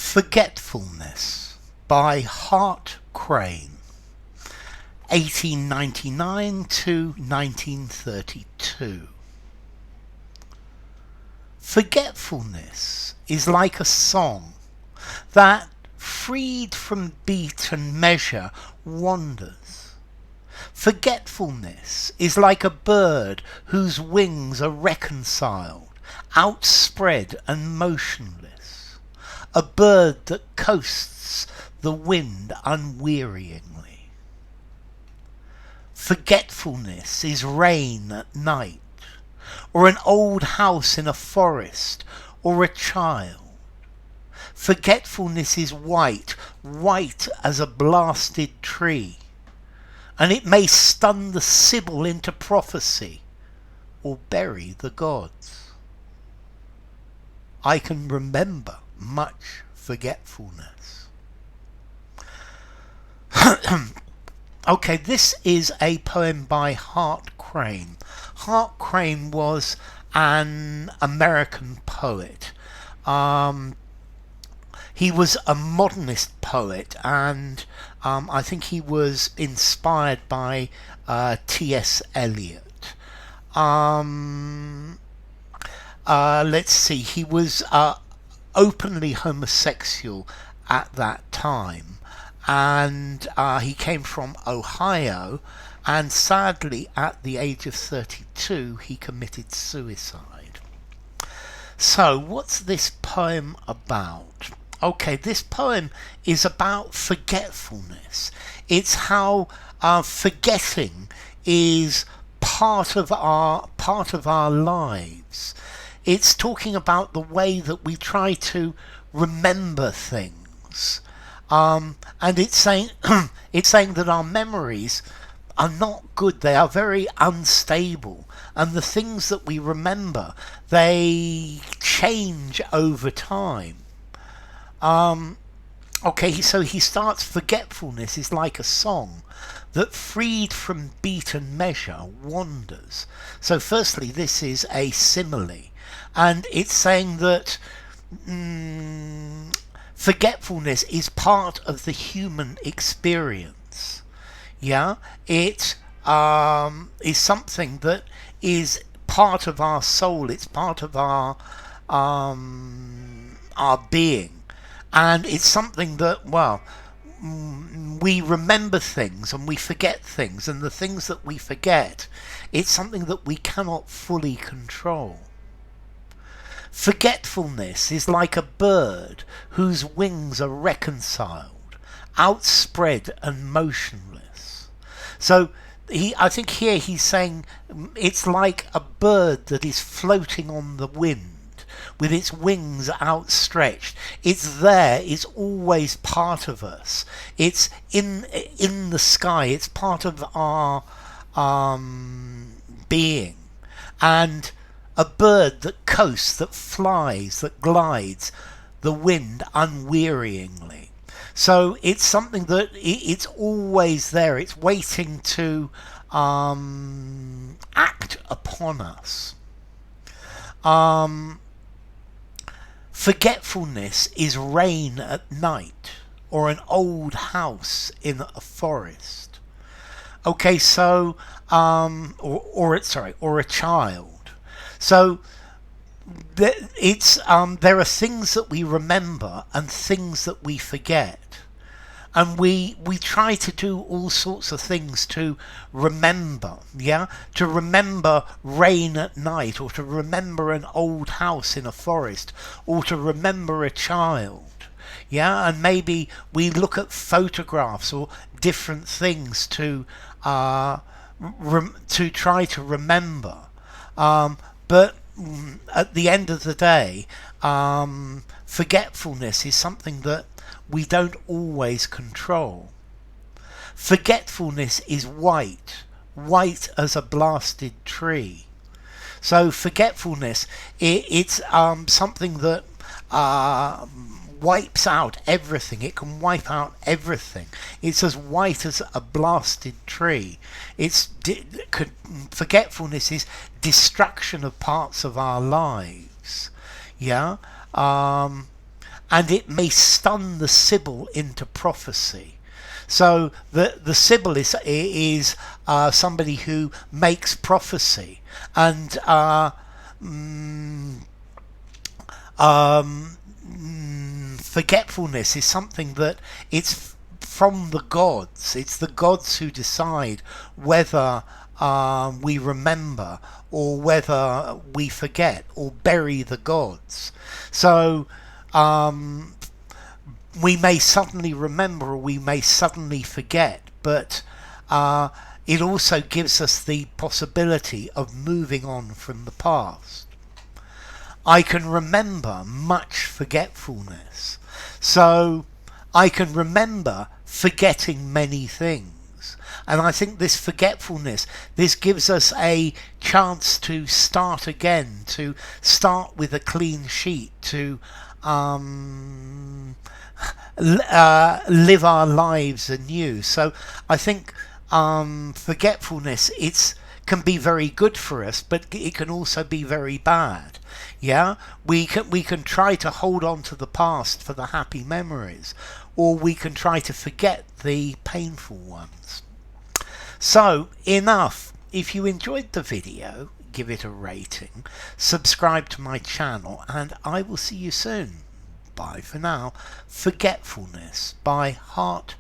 Forgetfulness by Hart, 1899 to 1932. Forgetfulness is like a song that, freed from beat and measure, wanders. Forgetfulness is like a bird whose wings are reconciled, outspread and motionless, a bird that coasts the wind unwearyingly. Forgetfulness is rain at night, or an old house in a forest, or a child. Forgetfulness is white, white as a blasted tree, and it may stun the sybil into prophecy, or bury the gods. I can remember much forgetfulness. Okay, this is a poem by Hart. Hart was an American poet. He was a modernist poet, and I think he was inspired by T.S. Eliot. Let's see, he was openly homosexual at that time, and he came from Ohio, and sadly at the age of 32 he committed suicide. So what's this poem about? Okay, this poem is about forgetfulness. It's how forgetting is part of our lives. It's talking about the way that we try to remember things, and it's saying that our memories are not good. They are very unstable, and the things that we remember, they change over time. Okay, so he starts, forgetfulness is like a song that, freed from beat and measure, wanders. So firstly, this is a simile, and it's saying that forgetfulness is part of the human experience. Yeah, it is something that is part of our soul. It's part of our being, and it's something that, well, we remember things and we forget things, and the things that we forget, it's something that we cannot fully control. Forgetfulness is like a bird whose wings are reconciled, outspread and motionless. So I think here he's saying it's like a bird that is floating on the wind with its wings outstretched. It's there, it's always part of us. It's in the sky, it's part of our being. And a bird that coasts, that flies, that glides the wind unwearyingly. So it's something that it's always there. It's waiting to act upon us. Forgetfulness is rain at night, or an old house in a forest. Okay, so or a child. So there are things that we remember and things that we forget, and we try to do all sorts of things to remember. To remember rain at night, or to remember an old house in a forest, or to remember a child. And maybe we look at photographs or different things to try to remember. But at the end of the day, forgetfulness is something that we don't always control. Forgetfulness is white, white as a blasted tree. So forgetfulness, it's something that wipes out everything. It can wipe out everything. It's as white as a blasted tree. Forgetfulness is destruction of parts of our lives. and it may stun the sybil into prophecy. So the sybil is somebody who makes prophecy, and forgetfulness is something that it's from the gods. It's the gods who decide whether we remember or whether we forget or bury the gods. So we may suddenly remember or we may suddenly forget, but it also gives us the possibility of moving on from the past. I can remember much forgetfulness, so I can remember forgetting many things. And I think this forgetfulness, this gives us a chance to start again, to start with a clean sheet, to live our lives anew. So I think forgetfulness, can be very good for us, but it can also be very bad. Yeah, we can try to hold on to the past for the happy memories, or we can try to forget the painful ones. So enough. If you enjoyed the video, give it a rating, subscribe to my channel, and I will see you soon. Bye for now. Forgetfulness by Hart.